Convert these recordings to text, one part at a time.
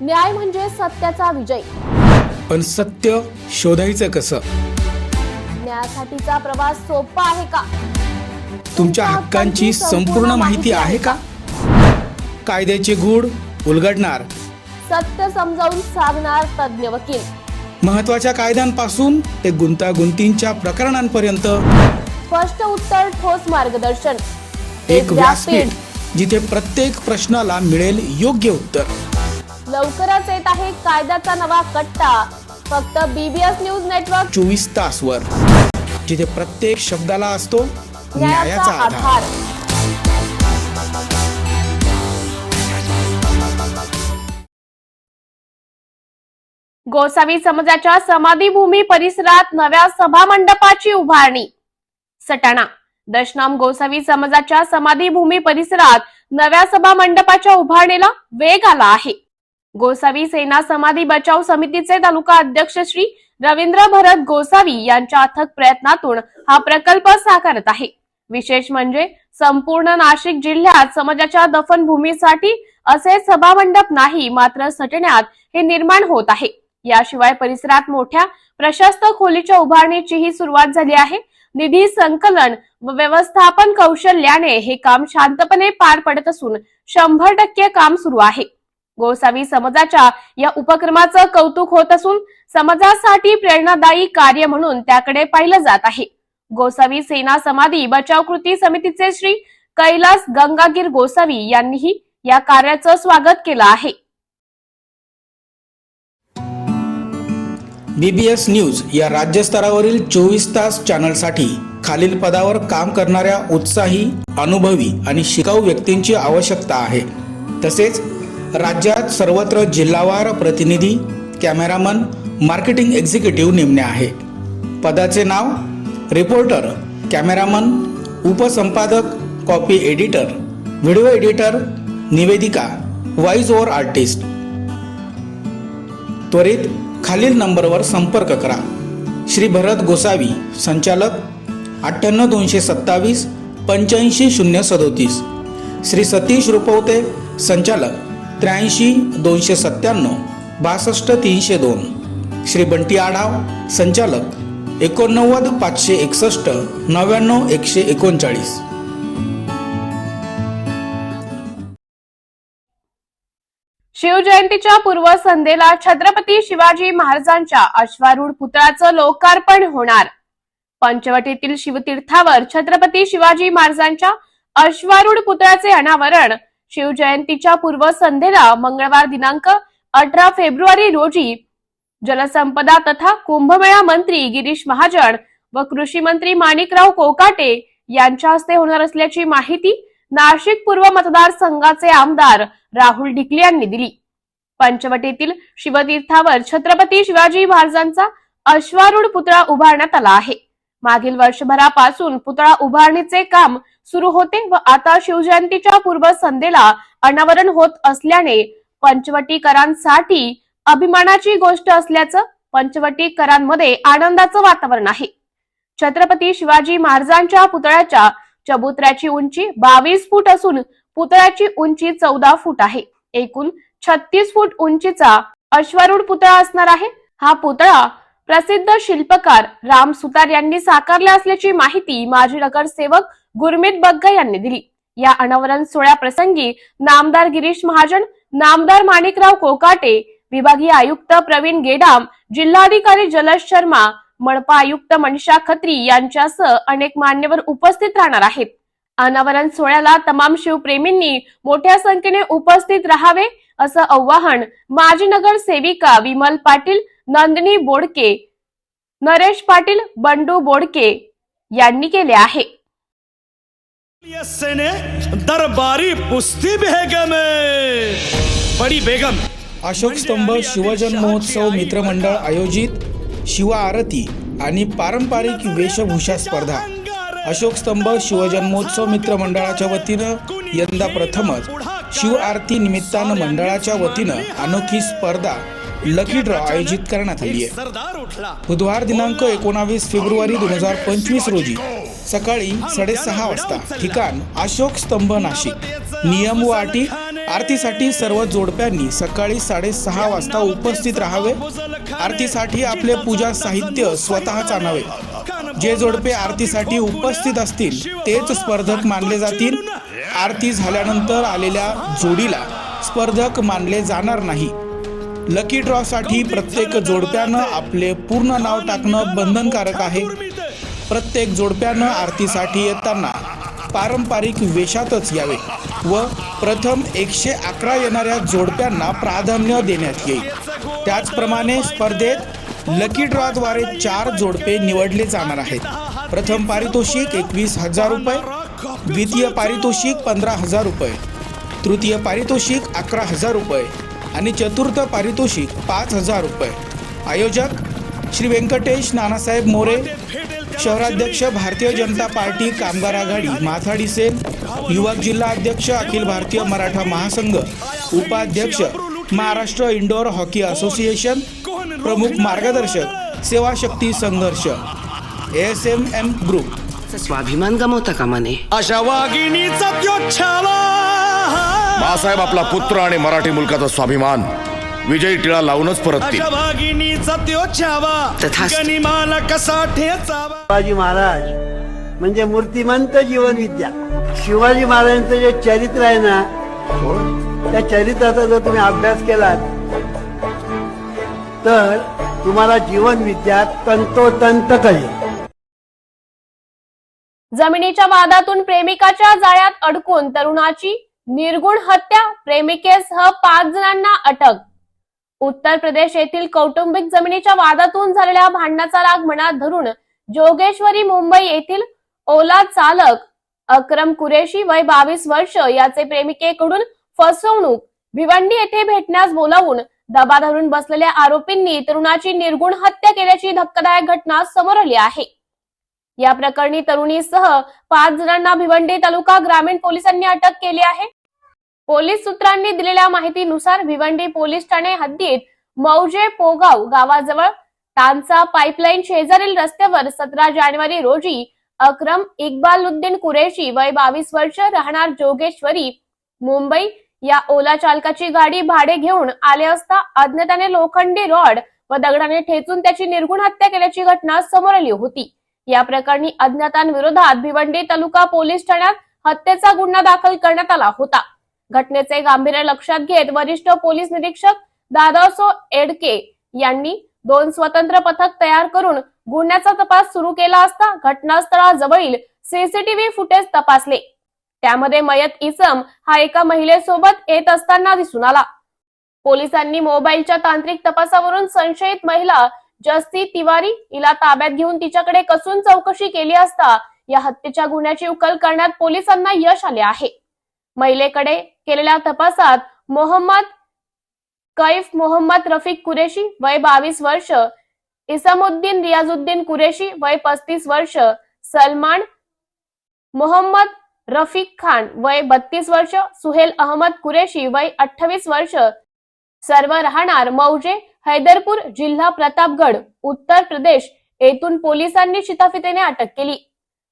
न्याय म्हणजे सत्याचा विजय. पण सत्य शोधायचं कसं? न्यायासाठीचा प्रवास सोपा आहे का? तुमच्या हक्कांची संपूर्ण माहिती आहे का? कायद्याचे गूढ उलगडणार, सत्य समजावून सांगणार तज्ञ वकील. महत्त्वाच्या कायद्यांपासून ते गुंतागुंतींच्या प्रकरणांपर्यंत स्पष्ट उत्तर, ठोस मार्गदर्शन. एक व्यासपीठ जिथे प्रत्येक प्रश्नाला मिळेल योग्य उत्तर. लवकरच येत आहे कायद्याचा नवा कट्टा, फक्त BBS न्यूज नेटवर्क 24 तासवर, जिथे प्रत्येक शब्दाला असतो न्यायाचा आधार. गोसावी समाजाच्या समाधीभूमी परिसरात नव्या सभा मंडपाची उभारणी. सटाणा. दशनाम गोसावी समाजाच्या समाधीभूमी परिसरात नव्या सभा मंडपाच्या उभारणीला वेग आला आहे. गोसावी सेना समाधी बचाव समितीचे तालुका अध्यक्ष श्री रवींद्र भरत गोसावी यांच्या अथक प्रयत्नातून हा प्रकल्प साकारत आहे. विशेष म्हणजे संपूर्ण नाशिक जिल्ह्यात समाजाच्या दफनभूमीसाठी असे सभा मंडप नाही, मात्र सटण्यात हे निर्माण होत आहे. याशिवाय परिसरात मोठ्या प्रशस्त खोलीच्या उभारणीचीही सुरुवात झाली आहे. निधी संकलन व व्यवस्थापन कौशल्याने हे काम शांतपणे पार पडत असून 100% काम सुरू आहे. गोसावी समाजाच्या या उपक्रमाचं कौतुक होत असून समाजासाठी प्रेरणादायी कार्य म्हणून त्याकडे पाहिलं जात आहे. गोसावी सेना समाधी बचाव कृती समितीचे श्री कैलास गंगागीर गोसावी यांनीही या कार्याचं स्वागत केलं आहे. BBS न्यूज या राज्यस्तरावरील 24 तास चॅनलसाठी खालील पदावर काम करणाऱ्या उत्साही, अनुभवी आणि शिकाऊ व्यक्तींची आवश्यकता आहे. तसेच राज्यात सर्वत्र जिल्हावार प्रतिनिधी, कॅमेरामन, मार्केटिंग एक्झिक्युटिव्ह नेमणे आहे. पदाचे नाव: रिपोर्टर, कॅमेरामन, उपसंपादक, कॉपी एडिटर, व्हिडिओ एडिटर, निवेदिका, व्हॉइस ओव्हर आर्टिस्ट. त्वरित खालील नंबरवर संपर्क करा. श्री भरत गोसावी, संचालक 98 227 85 037. श्री सतीश रुपवते, संचालक 83 297 62 302. श्री बंटी आढाव, संचालक 89 561 99 139. शिवजयंतीच्या पूर्वसंध्येला छत्रपती शिवाजी महाराजांच्या अश्वारूढ पुतळ्याचं लोकार्पण होणार. पंचवटीतील शिवतीर्थावर छत्रपती शिवाजी महाराजांच्या अश्वारूढ पुतळ्याचे अनावरण शिवजयंतीच्या पूर्वसंध्येला मंगळवार दिनांक 18 फेब्रुवारी रोजी जलसंपदा तथा कुंभमेळा मंत्री गिरीश महाजन व कृषी मंत्री माणिकराव कोकाटे यांच्या हस्ते होणार असल्याची माहिती नाशिक पूर्व मतदारसंघाचे आमदार राहुल ढिकले यांनी दिली. पंचवटीतील शिवतीर्थावर छत्रपती शिवाजी महाराजांचा अश्वारूढ पुतळा उभारण्यात आला आहे. मागील वर्षभरापासून पुतळा उभारणीचे काम सुरू होते व आता शिवजयंतीच्या पूर्वसंध्येला अनावरण होत असल्याने पंचवटीकरांसाठी अभिमानाची गोष्ट असल्याचं पंचवटीकरांमध्ये आनंदाचं वातावरण आहे. छत्रपती शिवाजी महाराजांच्या पुतळ्याच्या चबुतऱ्याची उंची 22 फूट असून पुतळ्याची उंची 14 फूट आहे. एकूण 36 फूट उंचीचा अश्वारूढ पुतळा असणार आहे. हा पुतळा प्रसिद्ध शिल्पकार राम सुतार यांनी साकारला असल्याची माहिती माजी नगरसेवक गुरमीत बग्गा यांनी दिली. या अनावरण सोहळ्याप्रसंगी नामदार गिरीश महाजन, नामदार माणिकराव कोकाटे, विभागीय आयुक्त प्रवीण गेडाम, जिल्हाधिकारी जलज शर्मा, मनपा आयुक्त मनीषा खत्री यांच्यासह अनेक मान्यवर उपस्थित राहणार आहेत. अनावरण सोहळ्याला तमाम शिवप्रेमींनी मोठ्या संख्येने उपस्थित राहावे असं आवाहन माजी नगरसेविका विमल पाटील, नंदिनी बोडके, नरेश पाटील, बंडू बोडके यांनी केले आहे. दरबारी पुस्ती बड़ी बेगम. अशोक स्तंभ शिवजन महोत्सव मित्रमंडळ आयोजित शिव आरती आणि पारंपरिक वेशभूषा स्पर्धा. अशोक स्तंभ शिवजन महोत्सव मित्रमंडळाच्या वतीनं यंदा प्रथमच शिव आरती निमित्तानं मंडळाच्या वतीनं अनोखी स्पर्धा लकी ड्रॉ आयोजित करण्यात आली आहे. बुधवार दिनांक 19 फेब्रुवारी 2025 रोजी सकाळी 6:30 वाजता. ठिकाण अशोक स्तंभ नाशिक. नियम व अटी आरतीसाठी सर्व जोडप्यांनी सकाळी 6:30 वाजता उपस्थित राहावे. आरतीसाठी आपले पूजा साहित्य स्वतःच आणावे. जे जोडपे आरतीसाठी उपस्थित असतील तेच स्पर्धक मानले जातील. आरती झाल्यानंतर आलेल्या जोडीला स्पर्धक मानले जाणार नाही. लकी ड्रॉ साठी प्रत्येक जोडप्यानं आपले पूर्ण नाव टाकणं बंधनकारक आहे. प्रत्येक जोडप्यानं आरतीसाठी येताना पारंपरिक वेशातच यावे व प्रथम 111 येणाऱ्या जोडप्यांना प्राधान्य देण्यात येईल. त्याचप्रमाणे स्पर्धेत लकी ड्रॉद्वारे 4 जोडपे निवडले जाणार आहेत. प्रथम पारितोषिक 21,000 रुपये, द्वितीय पारितोषिक 15,000 रुपये, तृतीय पारितोषिक 11,000 रुपये आणि चतुर्थ पारितोषिक 5,000 रुपये. आयोजक श्री व्यंकटेश नानासाहेब मोरे, शहराध्यक्ष भारतीय जनता पार्टी कामगार आघाडी माथाडी सेल, युवक जिल्हा अध्यक्ष अखिल भारतीय मराठा महासंघ, उपाध्यक्ष महाराष्ट्र इंडोर हॉकी असोसिएशन, प्रमुख मार्गदर्शक सेवा शक्ती संघर्ष, ASMM ग्रुप. स्वाभिमान गमावता कामा नये. अशा वाघिणीचा त्यो छावा. बाळासाहेब आपला पुत्र आणि मराठी मुलकाचा स्वाभिमान विजयी टिळा लावूनच परततील. अशा वाघिणीचा त्यो छावा. तथास्तु. गनिमाला कसा ठेचावा. शिवाजी महाराज म्हणजे मूर्तिमंत जीवन विद्या. शिवाजी महाराजांचं जे चरित्र आहे ना, त्या चरित्राचा जर तुम्ही अभ्यास केलात तर तुम्हाला जीवन विद्या तंतोतंत कळेल. जमिनीच्या वादातून प्रेमिकाच्या जाळ्यात अडकून तरुणाची निर्गुण हत्या, प्रेमिकेसह 5 जणांना अटक. उत्तर प्रदेश येथील कौटुंबिक जमिनीच्या वादातून झालेल्या भांडणाचा राग मनात धरून जोगेश्वरी मुंबई येथील ओला चालक अक्रम कुरेशी वय 22 वर्ष याचे प्रेमिकेकडून फसवणूक, भिवंडी येथे भेटण्यास बोलावून दबा धरून बसलेल्या आरोपींनी तरुणाची निर्गुण हत्या केल्याची धक्कादायक घटना समोर आली आहे. या प्रकरणी तरुणीसह 5 जणांना भिवंडी तालुका ग्रामीण पोलिसांनी अटक केली आहे. पोलीस सूत्रांनी दिलेल्या माहितीनुसार भिवंडी पोलीस ठाणे हद्दीत मौजे पोगाव गावाजवळ तांचा पाईपलाईन शेजारील रस्त्यावर 17 जानेवारी रोजी अक्रम इक्बालुद्दीन कुरेशी वय 22 वर्ष राहणार जोगेश्वरी मुंबई या ओला चालकाची गाडी भाडे घेऊन आले असता अज्ञाताने लोखंडी रॉड व दगडाने ठेचून त्याची निर्गुण हत्या केल्याची घटना समोर आली होती. या प्रकरणी अज्ञातांविरोधात भिवंडी तालुका पोलीस ठाण्यात हत्येचा गुन्हा दाखल करण्यात आला होता. घटनेचे गांभीर्य लक्षात घेत वरिष्ठ पोलीस निरीक्षक दादासो एडके यांनी 2 स्वतंत्र पथक तयार करून गुन्ह्याचा तपास सुरू केला असता घटनास्थळाजवळील सीसीटीव्ही फुटेज तपासले. त्यामध्ये मयत इसम हा एका महिलेसोबत येत असताना दिसून आला. पोलिसांनी मोबाईलच्या तांत्रिक तपासावरून संशयित महिला जस्ती तिवारी हिला ताब्यात घेऊन तिच्याकडे कसून चौकशी केली असता या हत्येच्या गुन्ह्याची उकल करण्यात पोलिसांना यश आले आहे. महिलेकडे केलेल्या तपासात मोहम्मद कैफ मोहम्मद रफिक कुरेशी वय 22 वर्ष, इसामुद्दीन रियाजुद्दीन कुरेशी वय 35 वर्ष, सलमान मोहम्मद रफिक खान वय 32 वर्ष, सुहेल अहमद कुरेशी वय 28 वर्ष सर्व राहणार मौजे हैदरपूर जिल्हा प्रतापगड उत्तर प्रदेश येथून पोलिसांनी शिताफितीने अटक केली.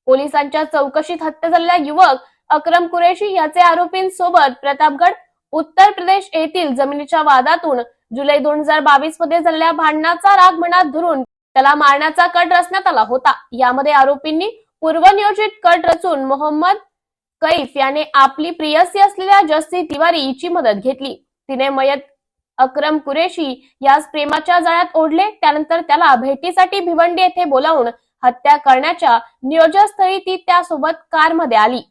पोलिसांच्या चौकशीत हत्या झालेला युवक अक्रम कुरेशी याचे आरोपींसोबत प्रतापगड उत्तर प्रदेश येथील जमिनीच्या वादातून जुलै 2022 मध्ये झालेल्या भांडणाचा राग मनात धरून त्याला मारण्याचा कट रचण्यात आला होता. यामध्ये आरोपींनी पूर्वनियोजित कट रचून मोहम्मद कैफ याने आपली प्रियसी असलेल्या जस्सी तिवारी हिची मदत घेतली. तिने मयत अक्रम कुरेशी यास प्रेमाच्या जाळ्यात ओढले. त्यानंतर त्याला भेटीसाठी भिवंडी येथे बोलावून हत्या करण्याच्या नियोजनस्थळी ती त्यासोबत कारमध्ये आली.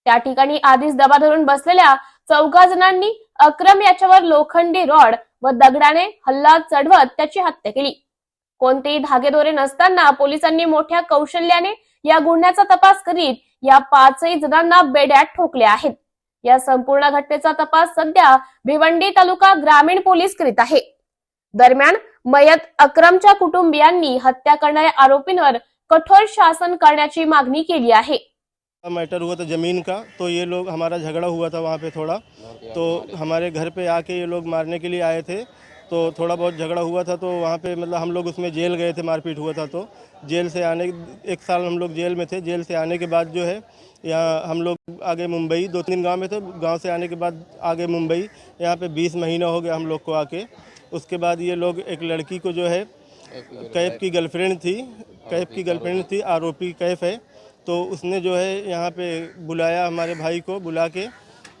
त्या ठिकाणी आधीच दबा धरून बसलेल्या 4 जणांनी अक्रम याच्यावर लोखंडी रॉड व दगडाने हल्ला चढवत त्याची हत्या केली. कोणतेही धागेदोरे नसताना पोलिसांनी मोठ्या कौशल्याने या गुन्ह्याचा तपास करीत या 5 जणांना बेड्यात ठोकले आहेत. या संपूर्ण घटनेचा तपास सध्या भिवंडी तालुका ग्रामीण पोलीस करीत आहे. दरम्यान मयत अक्रमच्या कुटुंबियांनी हत्या करणाऱ्या आरोपींवर कठोर शासन करण्याची मागणी केली आहे. मैटर हुआ था ज़मीन का, तो ये लोग हमारा झगड़ा हुआ था वहाँ पे थोड़ा, तो हमारे घर पे आके ये लोग मारने के लिए आए थे. तो थोड़ा बहुत झगड़ा हुआ था, तो वहाँ पे मतलब हम लोग उसमें जेल गए थे, मारपीट हुआ था। तो जेल से आने 1 साल हम लोग जेल में थे। जेल से आने के बाद जो है यहाँ हम लोग आगे मुंबई 2-3 गांव में थे। गांव से आने के बाद आगे मुंबई, यहाँ पे 20 महीना हो गया हम लोग को आके। उसके बाद ये लोग एक लड़की को जो है कैफ की गर्लफ्रेंड थी, आरोपी कैफ है, तो उसने जो है यहाँ पे बुलाया, हमारे भाई को बुला के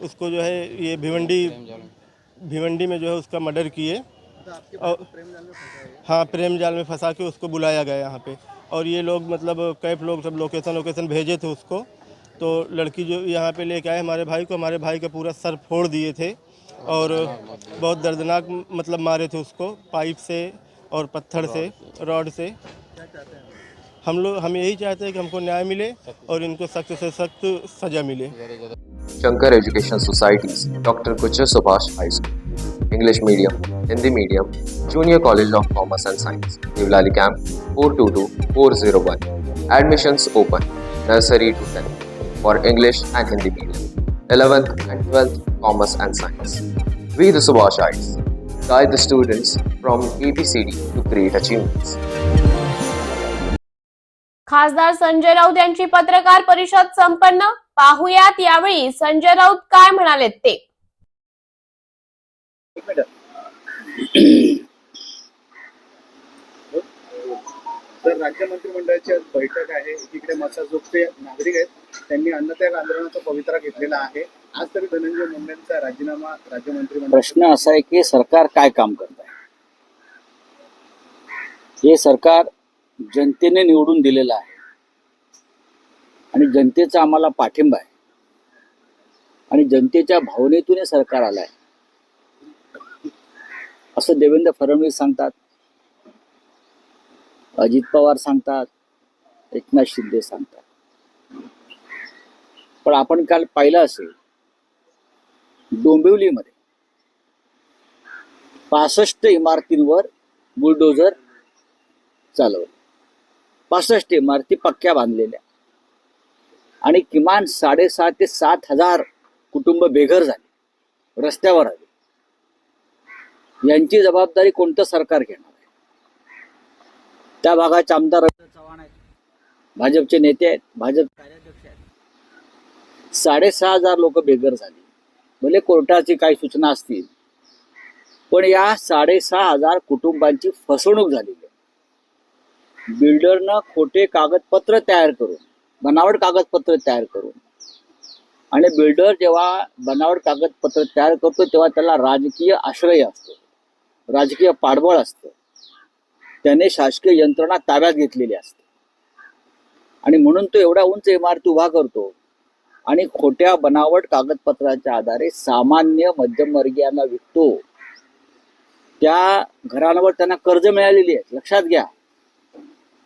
उसको जो है ये भिवंडी में जो है उसका मर्डर किए। और हाँ, प्रेम जाल में फंसा के उसको बुलाया गया यहाँ पे। और ये लोग मतलब कैफ लोग सब लोकेशन भेजे थे उसको। तो लड़की जो यहाँ पे लेके आए हमारे भाई को, हमारे भाई का पूरा सर फोड़ दिए थे और बहुत दर्दनाक मतलब मारे थे उसको, पाइप से और पत्थर से, रॉड से। हम यही चाहते हैं कि हमको न्याय मिले और इनको सख्त से सख्त सजा मिले। Shankar Education Societies, Dr. Kuchar Subhash High School, English Medium, Hindi Medium, Junior College of Commerce and Science, Nivlali Camp 422401. Admissions open, nursery to 10th, for English and Hindi Medium, 11th and 12th Commerce and Science. We the Subhashites guide the students from ABCD to great achievements. खासदार संजय राऊत यांची पत्रकार परिषद संपन्न. पाहुयात यावेळी संजय राऊत काय म्हणालेत ते. तर राज्य मंत्रिमंडळाची आज बैठक आहे. एकीकडे मत्स्योद्योगचे नागरिक आहेत, त्यांनी अन्नत्याग आंदोलनाचा पवित्रा घेतलेला आहे. आज तरी धनंजय मुंडेंचा राजीनामा राज्य मंत्रिमंडळ. प्रश्न असा आहे की सरकार काय काम करत आहे. हे सरकार जनतेने निवडून दिलेलं आहे आणि जनतेचा आम्हाला पाठिंबा आहे आणि जनतेच्या भावनेतून हे सरकार आलं आहे असं देवेंद्र फडणवीस सांगतात, अजित पवार सांगतात, एकनाथ शिंदे सांगतात. पण आपण काल पाहिलं असेल, डोंबिवलीमध्ये 65 इमारतींवर बुलडोझर चालवलं. 65 इमारती पक्क्या बांधलेल्या आणि किमान 6,500 ते 7,000 कुटुंब बेघर झाले, रस्त्यावर आले. यांची जबाबदारी कोणतं सरकार घेणार आहे? त्या भागाचे आमदार रवींद्र चव्हाण आहेत, भाजपचे नेते आहेत, भाजप कार्याध्यक्ष आहेत. 6,500 लोक बेघर झाली. भले कोर्टाची काही सूचना असतील, पण या 6,500 कुटुंबांची फसवणूक झालेली आहे. बिल्डरनं खोटे कागदपत्र तयार करून, बनावट कागदपत्र तयार करून, आणि बिल्डर जेव्हा बनावट कागदपत्र तयार करतो तेव्हा त्याला राजकीय आश्रय असतो, राजकीय पाठबळ असतं. त्याने शासकीय यंत्रणा ताब्यात घेतलेली असते आणि म्हणून तो एवढा उंच इमारती उभा करतो आणि खोट्या बनावट कागदपत्राच्या आधारे सामान्य मध्यमवर्गीयांना विकतो. त्या घरांवर त्यांना कर्ज मिळालेली आहे, लक्षात घ्या.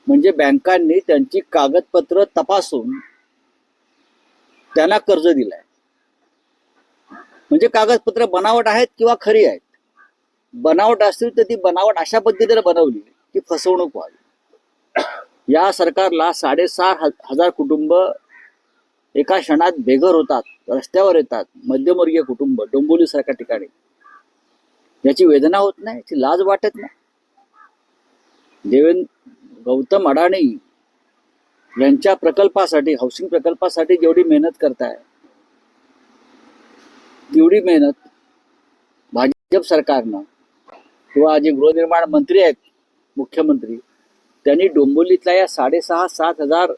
म्हणजे बँकांनी त्यांची कागदपत्र तपासून त्यांना कर्ज दिलंय. म्हणजे कागदपत्र बनावट आहेत किंवा खरी आहेत. बनावट असतील तर ती बनावट अशा पद्धतीने बनवली की फसवणूक व्हावी. या सरकारला 6,500 कुटुंब एका क्षणात बेघर होतात, रस्त्यावर येतात. मध्यमवर्गीय कुटुंब डोंबिवली सारख्या ठिकाणी याची वेदना होत नाही, याची लाज वाटत नाही. गौतम अडाणी यांच्या प्रकल्पासाठी, हाऊसिंग प्रकल्पासाठी जेवढी मेहनत करताय तेवढी मेहनत भाजप सरकारनं किंवा जे गृहनिर्माण मंत्री आहेत, मुख्यमंत्री, त्यांनी डोंबिवलीतल्या या 6,500-7,000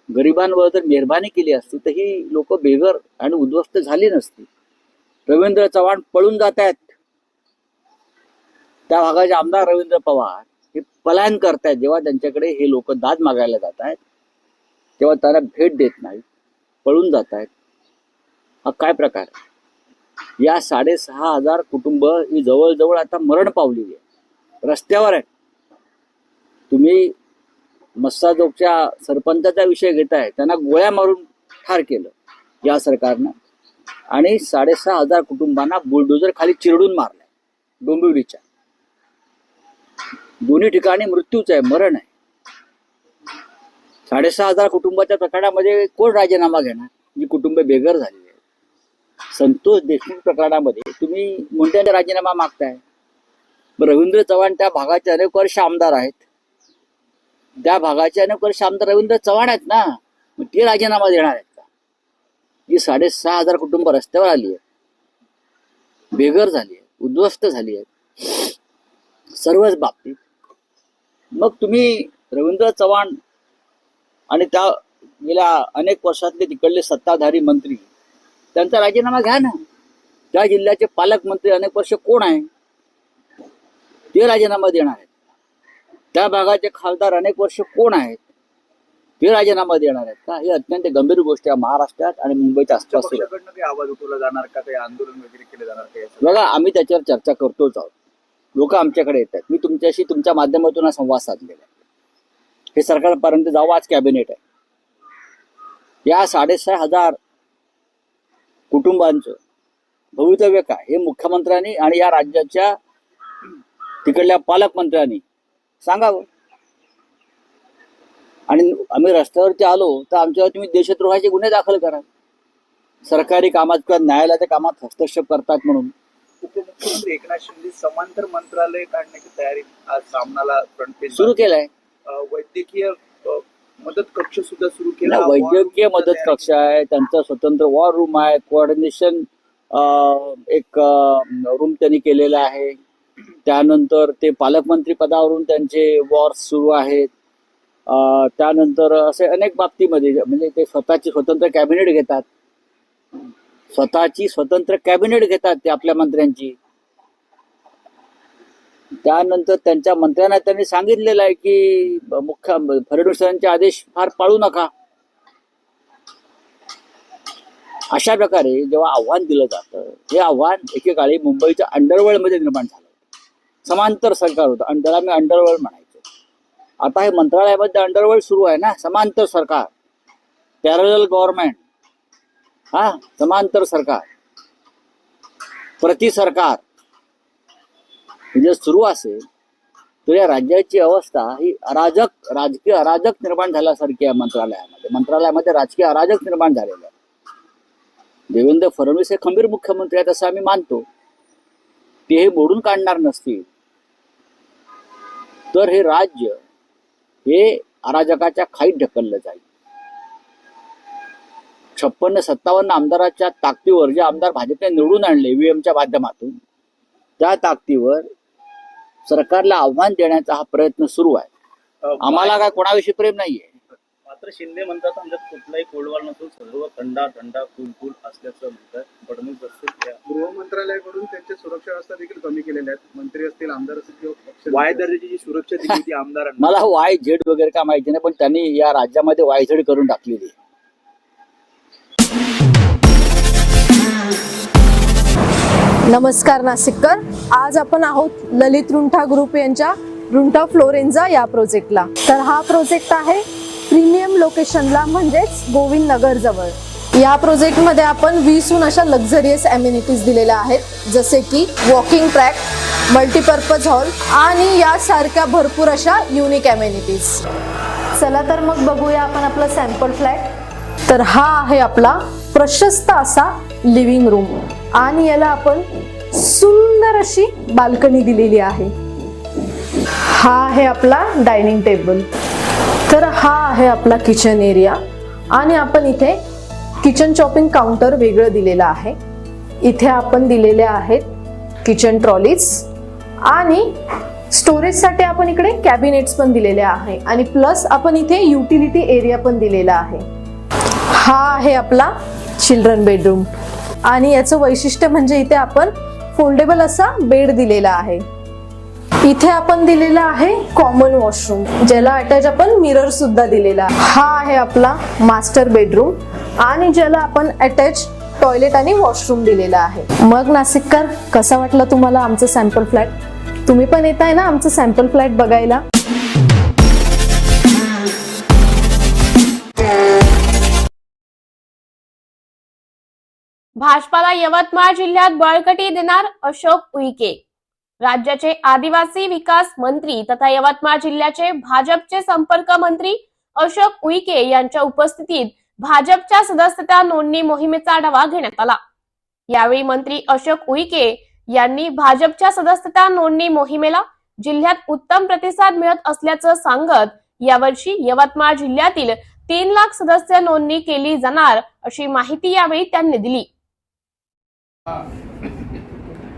गरिबांवर जर मेहरबानी केली असती तर ही लोक बेघर आणि उद्ध्वस्त झाली नसती. रवींद्र चव्हाण पळून जात आहेत. त्या भागाचे आमदार रवींद्र पवार हे पलायन करतायत. जेव्हा त्यांच्याकडे हे लोक दाद मागायला जात आहेत तेव्हा त्यांना भेट देत नाहीत, पळून जात आहेत. हा काय प्रकार आहे? या 6,500 कुटुंब ही जवळजवळ आता मरण पावलेली आहे, रस्त्यावर आहेत. तुम्ही मस्साजोगच्या सरपंचाचा विषय घेताय, त्यांना गोळ्या मारून ठार केलं या सरकारनं आणि 6,500 कुटुंबांना बुलडोजर खाली चिरडून मारलाय. डोंबिवलीच्या दोन्ही ठिकाणी मृत्यूच आहे, मरण आहे. 6,500 कुटुंबाच्या प्रकरणामध्ये कोण राजीनामा घेणार? जी कुटुंब बेघर झालेली आहेत. संतोष देशमुख प्रकरणामध्ये तुम्ही मुंडेंचा राजीनामा मागताय, रवींद्र चव्हाण त्या भागाचे अनेक वर्ष आमदार आहेत. त्या भागाचे अनेक वर्ष आमदार रवींद्र चव्हाण आहेत ना, मग ते राजीनामा देणार आहेत का? जी 6,500 कुटुंब रस्त्यावर आली आहेत, बेघर झाली आहेत, उद्ध्वस्त झाली आहेत सर्वच बाबतीत. मग तुम्ही रवींद्र चव्हाण आणि त्या गेल्या अनेक वर्षातले तिकडले सत्ताधारी मंत्री त्यांचा राजीनामा घ्या ना. त्या जिल्ह्याचे पालकमंत्री अनेक वर्ष कोण आहे? ते राजीनामा देणार आहेत. त्या भागाचे खासदार अनेक वर्ष कोण आहेत? ते राजीनामा देणार आहेत का? ही अत्यंत गंभीर गोष्ट आहे महाराष्ट्रात आणि मुंबईच्या आसपास. काही आवाज उठवला जाणार का? काही आंदोलन वगैरे केले जाणार का? बघा, आम्ही त्याच्यावर चर्चा करतोच आहोत. लोक आमच्याकडे येतात. मी तुमच्याशी तुमच्या माध्यमातून हा संवाद साधलेला आहे. हे सरकारपर्यंत जावं. आज कॅबिनेट आहे. या 6,500 कुटुंबांचं भवितव्य काय हे मुख्यमंत्र्यांनी आणि या राज्याच्या तिकडल्या पालकमंत्र्यांनी सांगावं. आणि आम्ही रस्त्यावरती आलो तर आमच्यावर तुम्ही देशद्रोहाचे गुन्हे दाखल करा. सरकारी कामात किंवा न्यायालयाच्या कामात हस्तक्षेप करतात म्हणून. उपमुख्यमंत्री एकनाथ शिंदे समांतर मंत्रालय काढण्याची तयारी आज सामनाला फ्रंट पेज सुरू केलाय. वैद्यकीय मदत कक्ष सुद्धा सुरू केला. वैद्यकीय मदत कक्ष आहे, त्यांचं स्वतंत्र वॉर रूम आहे, कोऑर्डिनेशन एक रूम त्यांनी केलेला आहे. त्यानंतर ते पालकमंत्री पदावरून त्यांचे वॉर्स सुरू आहेत. त्यानंतर असे अनेक बाबतीमध्ये म्हणजे ते स्वतःची स्वतंत्र कॅबिनेट घेतात. स्वतःची स्वतंत्र कॅबिनेट घेतात ते आपल्या मंत्र्यांची. त्यानंतर त्यांच्या मंत्र्यांना त्यांनी सांगितलेलं आहे की फडणवीसांचे आदेश फार पाळू नका. अशा प्रकारे जेव्हा आव्हान दिलं जातं, हे आव्हान एकेकाळी मुंबईच्या अंडरवर्ल्डमध्ये निर्माण झालं. समांतर सरकार होतं, त्याला मी अंडरवर्ल्ड म्हणायचो. आता हे मंत्रालयामध्ये अंडरवर्ल्ड सुरू आहे ना, समांतर सरकार, पॅरलल गव्हर्नमेंट. समांतर सरकार, प्रति सरकार जर सुरू असेल तर या राज्याची अवस्था ही राजकीय अराजक निर्माण झाल्यासारखी आहे. मंत्रालयामध्ये राजकीय अराजक निर्माण झालेलं आहे. देवेंद्र फडणवीस हे खंबीर मुख्यमंत्री आहेत असं आम्ही मानतो. ते हे मोडून काढणार नसतील तर हे राज्य हे अराजकाच्या खाईत ढकललं जाईल. 56-57 आमदाराच्या ताकदीवर जे आमदार भाजपने निवडून आणले ईव्हीएमच्या माध्यमातून, त्या ताकदीवर सरकारला आव्हान देण्याचा हा प्रयत्न सुरू आहे. आम्हाला काय कोणाविषयी प्रेम नाहीये. मात्र शिंदे म्हणतात आमच्यात कुठलाही कोळवार नसून सर्व थंडा कुलकुल असल्याचं म्हणतात फडणवीस असतील. गृह मंत्रालयाकडून त्यांच्या सुरक्षा व्यवस्था देखील कमी केलेल्या आहेत. मंत्री असतील, आमदार असतील किंवा वाय दर्जाची जी सुरक्षा दिली ती आमदारांना. मला YZ वगैरे काय माहिती नाही, पण त्यांनी या राज्यामध्ये YZ करून टाकलेली. नमस्कार नाशिककर. आज आपण आहोत ललित रुंठा ग्रुप यांच्या रुंठा फ्लोरेन्झा या प्रोजेक्टला. तर हा प्रोजेक्ट आहे प्रीमियम लोकेशनला, म्हणजेच गोविंद नगर जवळ. या प्रोजेक्टमध्ये आपण 20हून अशा लक्झरियस अम्युनिटीज दिलेल्या आहेत, जसे की वॉकिंग ट्रॅक, मल्टीपर्पज हॉल आणि यासारख्या भरपूर अशा युनिक अम्युनिटीज. चला तर मग बघूया आपण आपला सॅम्पल फ्लॅट. तर हा आहे आपला प्रशस्त असा लिव्हिंग रूम आणि याला आपण सुंदर अशी बाल्कनी दिलेली आहे. हा आहे आपला डायनिंग टेबल. तर हा आहे आपला किचन एरिया आणि आपण इथे किचन चॉपिंग काउंटर वेगळं दिलेलं आहे. इथे आपण दिलेले आहेत किचन ट्रॉलीज आणि स्टोरेजसाठी आपण इकडे कॅबिनेट्स पण दिलेले आहे आणि प्लस आपण इथे युटिलिटी एरिया पण दिलेला आहे. हा आहे आपला चिल्ड्रन बेडरूम आणि याचं वैशिष्ट्य म्हणजे इथे आपण फोल्डेबल असा बेड दिलेला आहे. इथे आपण दिलेला आहे कॉमन वॉशरूम, ज्याला अटॅच आपण मिरर सुद्धा दिलेला आहे. हा आहे आपला मास्टर बेडरूम आणि ज्याला आपण अटॅच टॉयलेट आणि वॉशरूम दिलेला आहे. मग नाशिककर, कसा वाटला तुम्हाला आमचं सॅम्पल फ्लॅट? तुम्ही पण येत आहे ना आमचं सॅम्पल फ्लॅट बघायला? भाजपाला यवतमाळ जिल्ह्यात बळकटी देणार अशोक उईके. राज्याचे आदिवासी विकास मंत्री तथा यवतमाळ जिल्ह्याचे भाजपचे संपर्क मंत्री अशोक उईके यांच्या उपस्थितीत भाजपच्या सदस्यता नोंदणी मोहिमेचा आढावा घेण्यात आला. यावेळी मंत्री अशोक उईके यांनी भाजपच्या सदस्यता नोंदणी मोहिमेला जिल्ह्यात उत्तम प्रतिसाद मिळत असल्याचं सांगत यावर्षी यवतमाळ जिल्ह्यातील 3 लाख सदस्य नोंदणी केली जाणार अशी माहिती यावेळी त्यांनी दिली.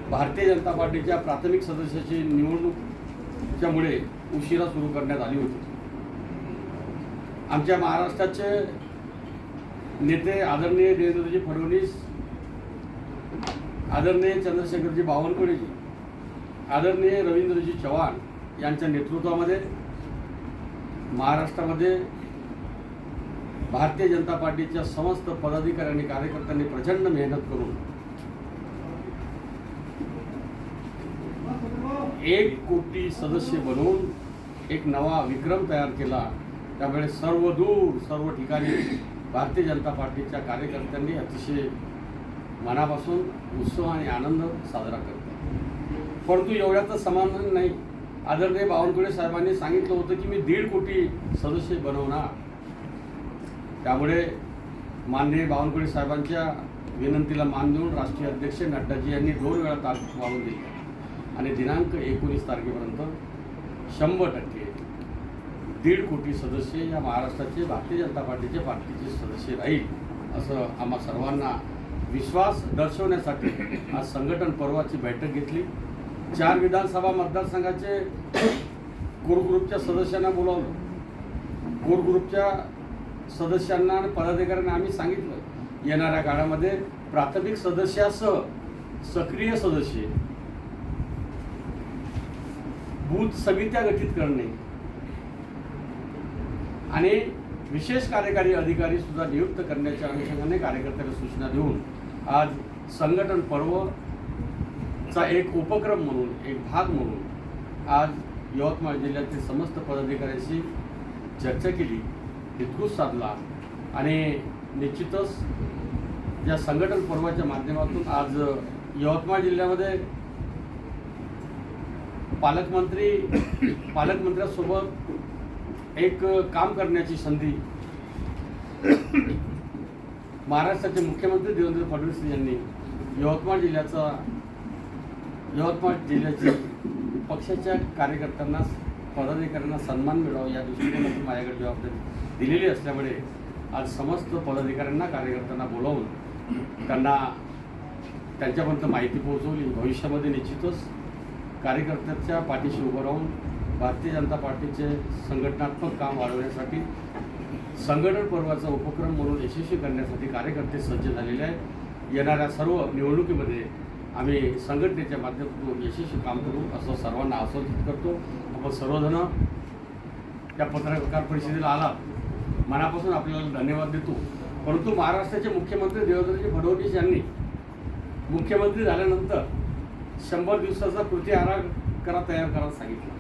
भारतीय जनता पार्टीच्या प्राथमिक सदस्याची निवडणूकच्यामुळे उशिरा सुरू करण्यात आली होती. आमच्या महाराष्ट्राचे नेते आदरणीय देवेंद्रजी फडणवीस, आदरणीय चंद्रशेखरजी बावनकुळेजी, आदरणीय रवींद्रजी चव्हाण यांच्या नेतृत्वामध्ये महाराष्ट्रामध्ये भारतीय जनता पार्टीच्या समस्त पदाधिकारी आणि कार्यकर्त्यांनी प्रचंड मेहनत करून 1 कोटी सदस्य बनवून एक नवा विक्रम तयार केला. त्यामुळे सर्व ठिकाणी भारतीय जनता पार्टीच्या कार्यकर्त्यांनी अतिशय मनापासून उत्सव आणि आनंद साजरा करतात. परंतु एवढ्याचं समाधान नाही. आदरणीय बावनकुळे साहेबांनी सांगितलं होतं की मी 1.5 कोटी सदस्य बनवणार. त्यामुळे माननीय बावनकुळे साहेबांच्या विनंतीला मान देऊन राष्ट्रीय अध्यक्ष नड्डाजी यांनी 2 वेळा तारीख वाढवून दिली आणि दिनांक 19 तारखेपर्यंत 100% 1.5 कोटी सदस्य या महाराष्ट्राचे भारतीय जनता पार्टीचे सदस्य राहील असं आम्हा सर्वांना विश्वास दर्शवण्यासाठी आज संघटन पर्वाची बैठक घेतली. 4 विधानसभा मतदारसंघाचे कोर ग्रुपच्या सदस्यांना बोलावलं. कोर ग्रुपच्या सदस्यांना आणि पदाधिकाऱ्यांना आम्ही सांगितलं येणाऱ्या काळामध्ये प्राथमिक सदस्यासह सक्रिय सदस्य, बूथ समित्या गठीत करणे आणि विशेष कार्यकारी अधिकारी सुद्धा नियुक्त करण्याच्या अनुषंगाने कार्यकर्त्यांना सूचना देऊन आज संघटन पर्वचा एक उपक्रम म्हणून, एक भाग म्हणून आज यवतमाळ जिल्ह्यातील समस्त पदाधिकाऱ्यांशी चर्चा केली, हितगुज साधला आणि निश्चितच या संघटन पर्वाच्या माध्यमातून आज यवतमाळ जिल्ह्यामध्ये पालकमंत्र्यासोबत एक काम करण्याची संधी महाराष्ट्राचे मुख्यमंत्री देवेंद्र फडणवीस यांनी यवतमाळ जिल्ह्याच्या पक्षाच्या कार्यकर्त्यांना, पदाधिकाऱ्यांना सन्मान मिळावा या दृष्टीने माझ्याकडे जबाबदारी दिलेली असल्यामुळे आज समस्त पदाधिकाऱ्यांना, कार्यकर्त्यांना बोलावून त्यांना त्यांच्यापर्यंत माहिती पोहोचवली. भविष्यामध्ये निश्चितच कार्यकर्त्यांच्या पाठीशी उभं राहून भारतीय जनता पार्टीचे संघटनात्मक काम वाढवण्यासाठी संघटन पर्वाचा उपक्रम म्हणून यशस्वी करण्यासाठी कार्यकर्ते सज्ज झालेले आहेत. येणाऱ्या सर्व निवडणुकीमध्ये आम्ही संघटनेच्या माध्यमातून यशस्वी काम करू असं सर्वांना आश्वासित करतो. आपण सर्वजण या पत्रकार परिषदेला आलात, मनापासून आपल्याला धन्यवाद देतो. परंतु महाराष्ट्राचे मुख्यमंत्री देवेंद्रजी फडणवीस यांनी मुख्यमंत्री झाल्यानंतर 100 दिवसाचा कृती आराखडा तयार करायला सांगितला.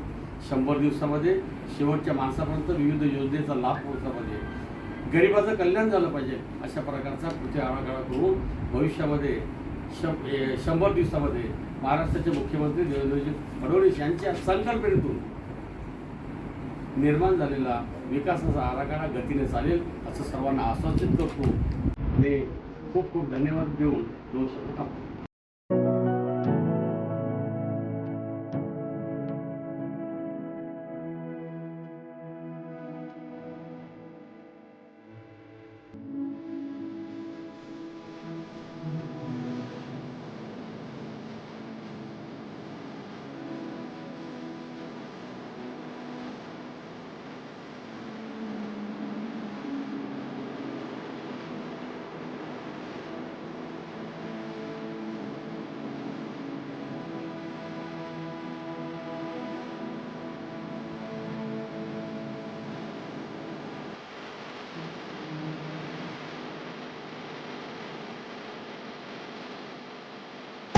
100 दिवसामध्ये शेवटच्या माणसापर्यंत विविध योजनेचा लाभ पोहोचला पाहिजे, गरिबाचं कल्याण झालं पाहिजे, अशा प्रकारचा कृती आराखडा करून भविष्यामध्ये 100 दिवसामध्ये महाराष्ट्राचे मुख्यमंत्री देवेंद्रजी फडणवीस यांच्या संकल्पनेतून निर्माण झालेला विकासाचा आराखडा गतीने चालेल असं सर्वांना आश्वासित करतो आणि खूप खूप धन्यवाद देऊन 2 शब्द